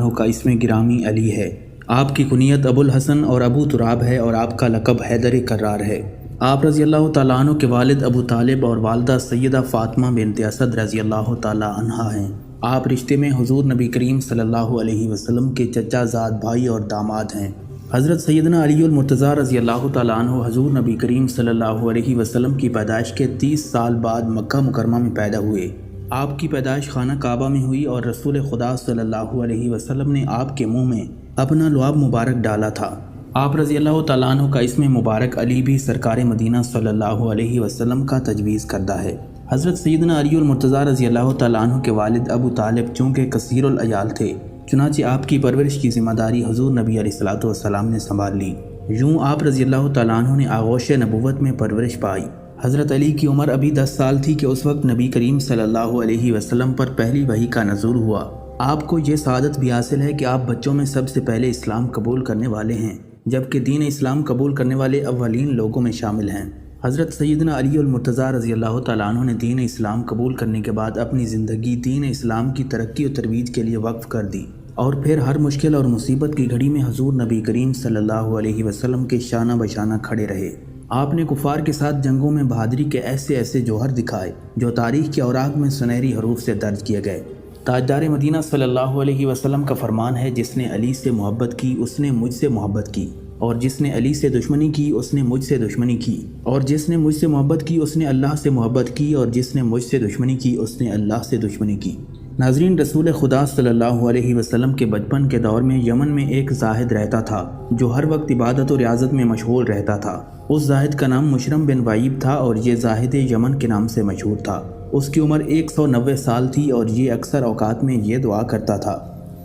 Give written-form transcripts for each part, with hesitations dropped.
عنہ کا اسم گرامی علی ہے۔ آپ کی کنیت ابو الحسن اور ابو تراب ہے اور آپ کا لقب حیدر کرار ہے۔ آپ رضی اللہ تعالیٰ عنہ کے والد ابو طالب اور والدہ سیدہ فاطمہ بنت اسد رضی اللہ تعالیٰ عنہا ہیں۔ آپ رشتے میں حضور نبی کریم صلی اللہ علیہ وسلم کے چچا زاد بھائی اور داماد ہیں۔ حضرت سیدنا علی المرتضیٰ رضی اللہ تعالیٰ عنہ حضور نبی کریم صلی اللہ علیہ وسلم کی پیدائش کے 30 سال بعد مکہ مکرمہ میں پیدا ہوئے۔ آپ کی پیدائش خانہ کعبہ میں ہوئی اور رسول خدا صلی اللہ علیہ وسلم نے آپ کے منہ میں اپنا لعاب مبارک ڈالا تھا۔ آپ رضی اللہ تعالیٰ عنہ کا اسم مبارک علی بھی سرکار مدینہ صلی اللہ علیہ وسلم کا تجویز کردہ ہے۔ حضرت سیدنا علی المرتضیٰ رضی اللہ تعالیٰ عنہ کے والد ابو طالب چونکہ کثیر العیال تھے، چنانچہ آپ کی پرورش کی ذمہ داری حضور نبی علیہ الصلوۃ والسلام نے سنبھال لی۔ یوں آپ رضی اللہ تعالیٰ عنہ نے آغوش نبوت میں پرورش پائی۔ حضرت علی کی عمر ابھی 10 سال تھی کہ اس وقت نبی کریم صلی اللہ علیہ وسلم پر پہلی وحی کا نزول ہوا۔ آپ کو یہ سعادت بھی حاصل ہے کہ آپ بچوں میں سب سے پہلے اسلام قبول کرنے والے ہیں، جبکہ دین اسلام قبول کرنے والے اولین لوگوں میں شامل ہیں۔ حضرت سیدنا علی المرتضیٰ رضی اللہ تعالیٰ عنہ نے دین اسلام قبول کرنے کے بعد اپنی زندگی دین اسلام کی ترقی و ترویج کے لیے وقف کر دی، اور پھر ہر مشکل اور مصیبت کی گھڑی میں حضور نبی کریم صلی اللہ علیہ وسلم کے شانہ بشانہ کھڑے رہے۔ آپ نے کفار کے ساتھ جنگوں میں بہادری کے ایسے ایسے جوہر دکھائے جو تاریخ کے اوراق میں سنہری حروف سے درج کیے گئے۔ تاجدار مدینہ صلی اللہ علیہ وسلم کا فرمان ہے، جس نے علی سے محبت کی اس نے مجھ سے محبت کی، اور جس نے علی سے دشمنی کی اس نے مجھ سے دشمنی کی، اور جس نے مجھ سے محبت کی اس نے اللہ سے محبت کی، اور جس نے مجھ سے دشمنی کی اس نے اللہ سے دشمنی کی۔ ناظرین، رسول خدا صلی اللہ علیہ وسلم کے بچپن کے دور میں یمن میں ایک زاہد رہتا تھا جو ہر وقت عبادت و ریاضت میں مشغول رہتا تھا۔ اس زاہد کا نام مشرم بن وائب تھا اور یہ زاہد یمن کے نام سے مشہور تھا۔ اس کی عمر 190 سال تھی اور یہ اکثر اوقات میں یہ دعا کرتا تھا،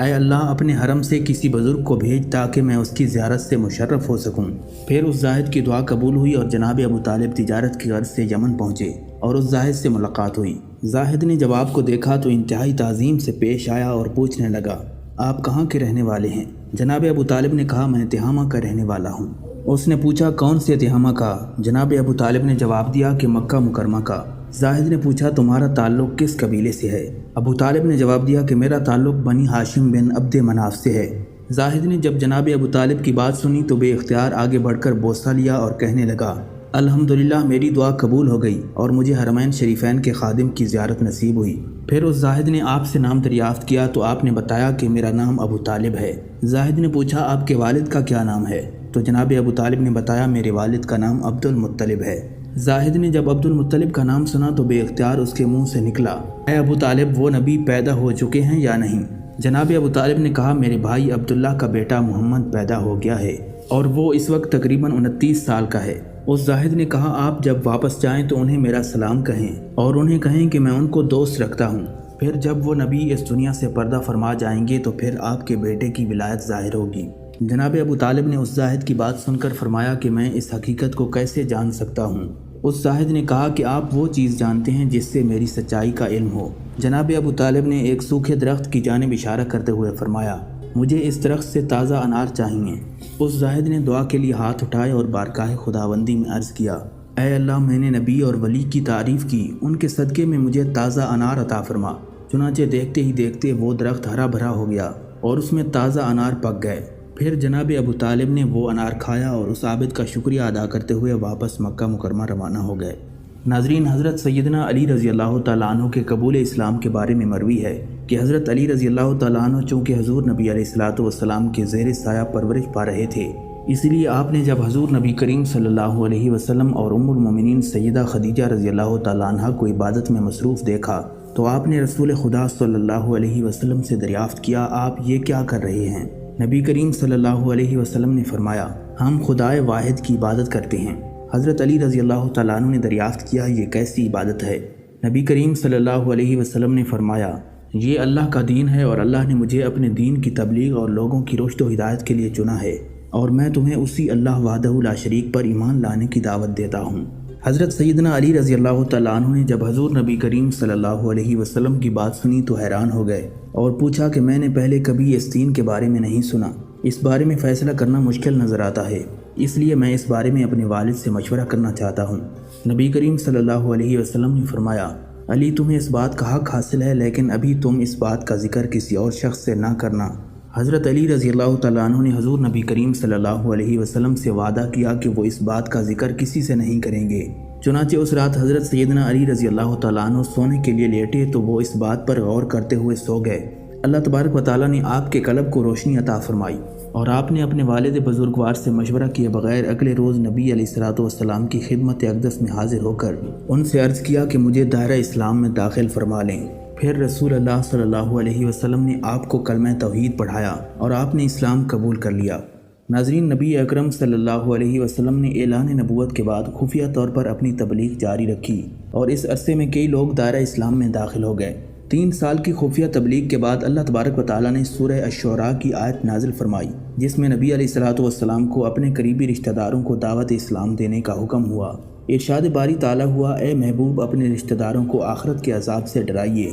اے اللہ اپنے حرم سے کسی بزرگ کو بھیج تاکہ میں اس کی زیارت سے مشرف ہو سکوں۔ پھر اس زاہد کی دعا قبول ہوئی اور جناب ابو طالب تجارت کی غرض سے یمن پہنچے اور اس زاہد سے ملاقات ہوئی۔ زاہد نے جب آپ کو دیکھا تو انتہائی تعظیم سے پیش آیا اور پوچھنے لگا، آپ کہاں کے رہنے والے ہیں؟ جناب ابو طالب نے کہا، میں تہامہ کا رہنے والا ہوں۔ اس نے پوچھا، کون سے تہامہ کا؟ جناب ابو طالب نے جواب دیا کہ مکہ مکرمہ کا۔ زاہد نے پوچھا، تمہارا تعلق کس قبیلے سے ہے؟ ابو طالب نے جواب دیا کہ میرا تعلق بنی ہاشم بن عبد مناف سے ہے۔ زاہد نے جب جناب ابو طالب کی بات سنی تو بے اختیار آگے بڑھ کر بوسہ لیا اور کہنے لگا، الحمدللہ میری دعا قبول ہو گئی اور مجھے حرمین شریفین کے خادم کی زیارت نصیب ہوئی۔ پھر اس زاہد نے آپ سے نام دریافت کیا تو آپ نے بتایا کہ میرا نام ابو طالب ہے۔ زاہد نے پوچھا، آپ کے والد کا کیا نام ہے؟ تو جناب ابو طالب نے بتایا، میرے والد کا نام عبد المطلب ہے۔ زاہد نے جب عبد المطلب کا نام سنا تو بے اختیار اس کے منہ سے نکلا، اے ابو طالب وہ نبی پیدا ہو چکے ہیں یا نہیں؟ جناب ابو طالب نے کہا، میرے بھائی عبداللہ کا بیٹا محمد پیدا ہو گیا ہے اور وہ اس وقت تقریباً 29 سال کا ہے۔ اس زاہد نے کہا، آپ جب واپس جائیں تو انہیں میرا سلام کہیں اور انہیں کہیں کہ میں ان کو دوست رکھتا ہوں۔ پھر جب وہ نبی اس دنیا سے پردہ فرما جائیں گے تو پھر آپ کے بیٹے کی ولایت ظاہر ہوگی۔ جناب ابو طالب نے اس زاہد کی بات سن کر فرمایا کہ میں اس حقیقت کو کیسے جان سکتا ہوں؟ اس زاہد نے کہا کہ آپ وہ چیز جانتے ہیں جس سے میری سچائی کا علم ہو۔ جناب ابو طالب نے ایک سوکھے درخت کی جانب اشارہ کرتے ہوئے فرمایا، مجھے اس درخت سے تازہ انار چاہیے۔ اس زاہد نے دعا کے لیے ہاتھ اٹھائے اور بارگاہ خداوندی میں عرض کیا، اے اللہ میں نے نبی اور ولی کی تعریف کی، ان کے صدقے میں مجھے تازہ انار عطا فرما۔ چنانچہ دیکھتے ہی دیکھتے وہ درخت ہرا بھرا ہو گیا اور اس میں تازہ انار پک گئے۔ پھر جناب ابو طالب نے وہ انار کھایا اور اس عابد کا شکریہ ادا کرتے ہوئے واپس مکہ مکرمہ روانہ ہو گئے۔ ناظرین، حضرت سیدنا علی رضی اللہ تعالیٰ عنہ کے قبول اسلام کے بارے میں مروی ہے کہ حضرت علی رضی اللہ تعالیٰ عنہ چونکہ حضور نبی علیہ الصلوۃ والسلام کے زیر سایہ پرورش پا رہے تھے، اس لیے آپ نے جب حضور نبی کریم صلی اللہ علیہ وسلم اور ام المومنین سیدہ خدیجہ رضی اللہ تعالیٰ عنہ کو عبادت میں مصروف دیکھا تو آپ نے رسول خدا صلی اللہ علیہ وسلم سے دریافت کیا، آپ یہ کیا کر رہے ہیں؟ نبی کریم صلی اللہ علیہ وسلم نے فرمایا، ہم خدائے واحد کی عبادت کرتے ہیں۔ حضرت علی رضی اللہ تعالیٰ عنہ نے دریافت کیا، یہ کیسی عبادت ہے؟ نبی کریم صلی اللہ علیہ وسلم نے فرمایا، یہ اللہ کا دین ہے اور اللہ نے مجھے اپنے دین کی تبلیغ اور لوگوں کی رشد و ہدایت کے لیے چنا ہے، اور میں تمہیں اسی اللہ وحدہ لا شریک پر ایمان لانے کی دعوت دیتا ہوں۔ حضرت سیدنا علی رضی اللہ تعالیٰ عنہ نے جب حضور نبی کریم صلی اللہ علیہ وسلم کی بات سنی تو حیران ہو گئے اور پوچھا کہ میں نے پہلے کبھی اس دین کے بارے میں نہیں سنا، اس بارے میں فیصلہ کرنا مشکل نظر آتا ہے، اس لیے میں اس بارے میں اپنے والد سے مشورہ کرنا چاہتا ہوں۔ نبی کریم صلی اللہ علیہ وسلم نے فرمایا، علی تمہیں اس بات کا حق حاصل ہے، لیکن ابھی تم اس بات کا ذکر کسی اور شخص سے نہ کرنا حضرت علی رضی اللہ تعالیٰ عنہ نے حضور نبی کریم صلی اللہ علیہ وسلم سے وعدہ کیا کہ وہ اس بات کا ذکر کسی سے نہیں کریں گے۔ چنانچہ اس رات حضرت سیدنا علی رضی اللہ تعالیٰ عنہ سونے کے لیے لیٹے تو وہ اس بات پر غور کرتے ہوئے سو گئے۔ اللہ تبارک و تعالیٰ نے آپ کے قلب کو روشنی عطا فرمائی اور آپ نے اپنے والد بزرگوار سے مشورہ کیے بغیر اگلے روز نبی علیہ السلام کی خدمت اقدس میں حاضر ہو کر ان سے عرض کیا کہ مجھے دائرہ اسلام میں داخل فرما لیں۔ پھر رسول اللہ صلی اللہ علیہ وسلم نے آپ کو کلمہ توحید پڑھایا اور آپ نے اسلام قبول کر لیا۔ ناظرین، نبی اکرم صلی اللہ علیہ وسلم نے اعلان نبوت کے بعد خفیہ طور پر اپنی تبلیغ جاری رکھی اور اس عرصے میں کئی لوگ دائرہ اسلام میں داخل ہو گئے۔ 3 سال کی خفیہ تبلیغ کے بعد اللہ تبارک و تعالیٰ نے سورہ الشعراء کی آیت نازل فرمائی جس میں نبی علیہ السلام کو اپنے قریبی رشتہ داروں کو دعوت اسلام دینے کا حکم ہوا۔ ارشاد باری تعالیٰ ہوا، اے محبوب اپنے رشتہ داروں کو آخرت کے عذاب سے ڈرائیے۔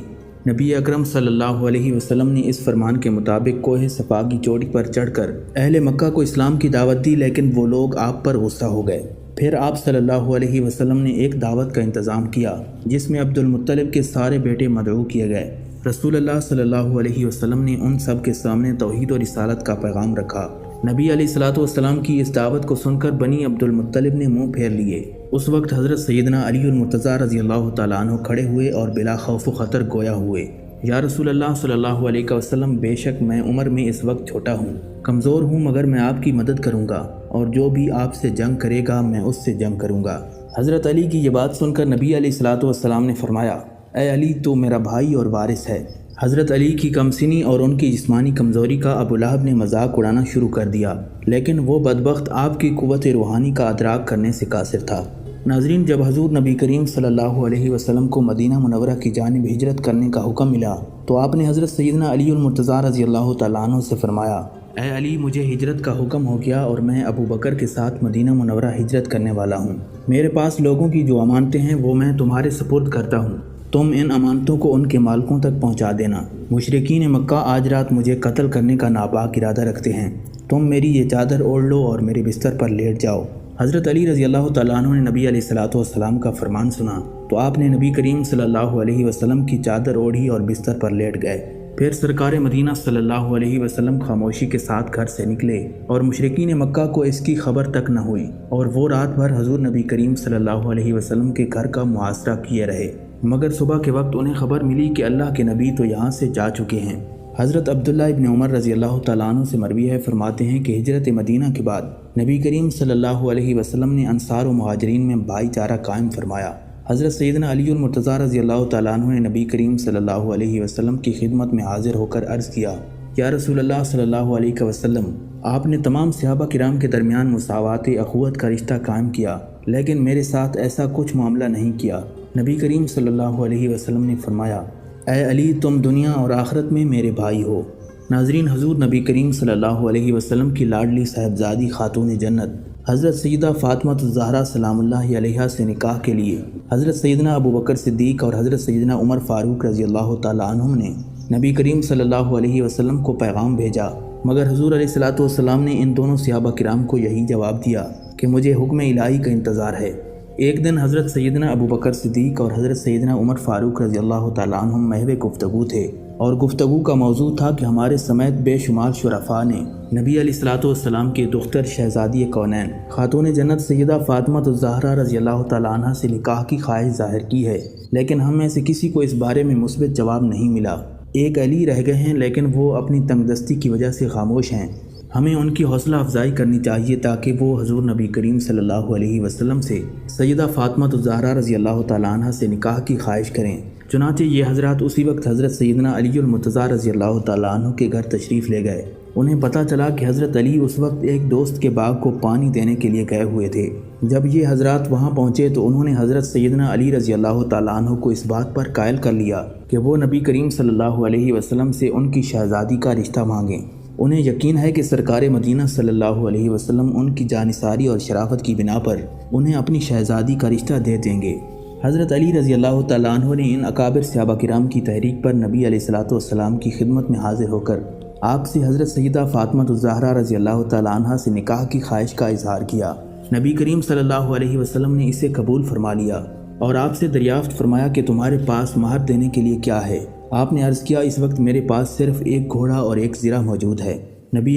نبی اکرم صلی اللہ علیہ وسلم نے اس فرمان کے مطابق کوہ صفا کی چوٹی پر چڑھ کر اہل مکہ کو اسلام کی دعوت دی، لیکن وہ لوگ آپ پر غصہ ہو گئے۔ پھر آپ صلی اللہ علیہ وسلم نے ایک دعوت کا انتظام کیا جس میں عبد المطلب کے سارے بیٹے مدعو کیے گئے۔ رسول اللہ صلی اللہ علیہ وسلم نے ان سب کے سامنے توحید و رسالت کا پیغام رکھا۔ نبی علیہ السلام کی اس دعوت کو سن کر بنی عبد المطلب نے منہ پھیر لیے۔ اس وقت حضرت سیدنا علی المرتضیٰ رضی اللہ تعالیٰ عنہ کھڑے ہوئے اور بلا خوف و خطر گویا ہوئے، یا رسول اللہ صلی اللہ علیہ وسلم، بے شک میں عمر میں اس وقت چھوٹا ہوں، کمزور ہوں، مگر میں آپ کی مدد کروں گا اور جو بھی آپ سے جنگ کرے گا میں اس سے جنگ کروں گا۔ حضرت علی کی یہ بات سن کر نبی علیہ السلام نے فرمایا، اے علی تو میرا بھائی اور وارث ہے۔ حضرت علی کی کمسنی اور ان کی جسمانی کمزوری کا ابو لہب نے مذاق اڑانا شروع کر دیا، لیکن وہ بدبخت آپ کی قوت روحانی کا ادراک کرنے سے قاصر تھا۔ ناظرین، جب حضور نبی کریم صلی اللہ علیہ وسلم کو مدینہ منورہ کی جانب ہجرت کرنے کا حکم ملا تو آپ نے حضرت سیدنا علی المرتضیٰ رضی اللہ تعالیٰ عنہ سے فرمایا، اے علی مجھے ہجرت کا حکم ہو گیا اور میں ابو بکر کے ساتھ مدینہ منورہ ہجرت کرنے والا ہوں۔ میرے پاس لوگوں کی جو امانتیں ہیں وہ میں تمہارے سپرد کرتا ہوں، تم ان امانتوں کو ان کے مالکوں تک پہنچا دینا۔ مشرکین مکہ آج رات مجھے قتل کرنے کا ناپاک ارادہ رکھتے ہیں، تم میری یہ چادر اوڑھ لو اور میرے بستر پر لیٹ جاؤ۔ حضرت علی رضی اللہ تعالیٰ عنہ نے نبی علیہ السلام کا فرمان سنا تو آپ نے نبی کریم صلی اللہ علیہ وسلم کی چادر اوڑھی اور بستر پر لیٹ گئے۔ پھر سرکار مدینہ صلی اللہ علیہ وسلم خاموشی کے ساتھ گھر سے نکلے اور مشرکین مکہ کو اس کی خبر تک نہ ہوئی، اور وہ رات بھر حضور نبی کریم صلی اللہ علیہ وسلم کے گھر کا محاصرہ کیے رہے، مگر صبح کے وقت انہیں خبر ملی کہ اللہ کے نبی تو یہاں سے جا چکے ہیں۔ حضرت عبداللہ ابن عمر رضی اللہ تعالیٰ عنہ سے مروی ہے، فرماتے ہیں کہ ہجرت مدینہ کے بعد نبی کریم صلی اللہ علیہ وسلم نے انصار و مہاجرین میں بھائی چارہ قائم فرمایا۔ حضرت سیدنا علی المرتضیٰ رضی اللہ تعالیٰ عنہ نے نبی کریم صلی اللہ علیہ وسلم کی خدمت میں حاضر ہو کر عرض کیا، یا رسول اللہ صلی اللہ علیہ وسلم، آپ نے تمام صحابہ کرام کے درمیان مساوات اخوت کا رشتہ قائم کیا، لیکن میرے ساتھ ایسا کچھ معاملہ نہیں کیا۔ نبی کریم صلی اللہ علیہ وسلم نے فرمایا، اے علی تم دنیا اور آخرت میں میرے بھائی ہو۔ ناظرین، حضور نبی کریم صلی اللہ علیہ وسلم کی لاڈلی صاحبزادی خاتون جنت حضرت سیدہ فاطمہ الزہرا سلام اللہ علیہا سے نکاح کے لیے حضرت سیدنا ابو بکر صدیق اور حضرت سیدنا عمر فاروق رضی اللہ تعالیٰ عنہم نے نبی کریم صلی اللہ علیہ وسلم کو پیغام بھیجا، مگر حضور علیہ السلام نے ان دونوں صحابہ کرام کو یہی جواب دیا کہ مجھے حکم الہی کا انتظار ہے۔ ایک دن حضرت سیدنا ابو بکر صدیق اور حضرت سیدنا عمر فاروق رضی اللہ تعالیٰ عنہم محو گفتگو تھے، اور گفتگو کا موضوع تھا کہ ہمارے سمیت بے شمار شرفاء نے نبی علیہ السلام کے دختر شہزادی کونین خاتون جنت سیدہ فاطمہ الزہرا رضی اللہ تعالیٰ عنہ سے نکاح کی خواہش ظاہر کی ہے، لیکن ہم میں سے کسی کو اس بارے میں مثبت جواب نہیں ملا۔ ایک علی رہ گئے ہیں، لیکن وہ اپنی تنگ دستی کی وجہ سے خاموش ہیں۔ ہمیں ان کی حوصلہ افزائی کرنی چاہیے تاکہ وہ حضور نبی کریم صلی اللہ علیہ وسلم سے سیدہ فاطمہ الزہرا رضی اللہ تعالیٰ عنہ سے نکاح کی خواہش کریں۔ چنانچہ یہ حضرات اسی وقت حضرت سیدنا علی المرتضیٰ رضی اللہ تعالیٰ عنہ کے گھر تشریف لے گئے۔ انہیں پتہ چلا کہ حضرت علی اس وقت ایک دوست کے باغ کو پانی دینے کے لیے گئے ہوئے تھے۔ جب یہ حضرات وہاں پہنچے تو انہوں نے حضرت سیدنا علی رضی اللہ تعالیٰ عنہ کو اس بات پر قائل کر لیا کہ وہ نبی کریم صلی اللہ علیہ وسلم سے ان کی شہزادی کا رشتہ مانگیں۔ انہیں یقین ہے کہ سرکار مدینہ صلی اللہ علیہ وسلم ان کی جانثاری اور شرافت کی بنا پر انہیں اپنی شہزادی کا رشتہ دے دیں گے۔ حضرت علی رضی اللہ تعالیٰ عنہ نے ان اکابر صحابہ کرام کی تحریک پر نبی علیہ السلام کی خدمت میں حاضر ہو کر آپ سے حضرت سیدہ فاطمہ الزہرا رضی اللہ تعالیٰ عنہ سے نکاح کی خواہش کا اظہار کیا۔ نبی کریم صلی اللہ علیہ وسلم نے اسے قبول فرما لیا اور آپ سے دریافت فرمایا کہ تمہارے پاس مہر دینے کے لیے کیا ہے؟ آپ نے عرض کیا اس وقت میرے پاس صرف ایک گھوڑا اور ایک زرہ موجود ہے۔ نبی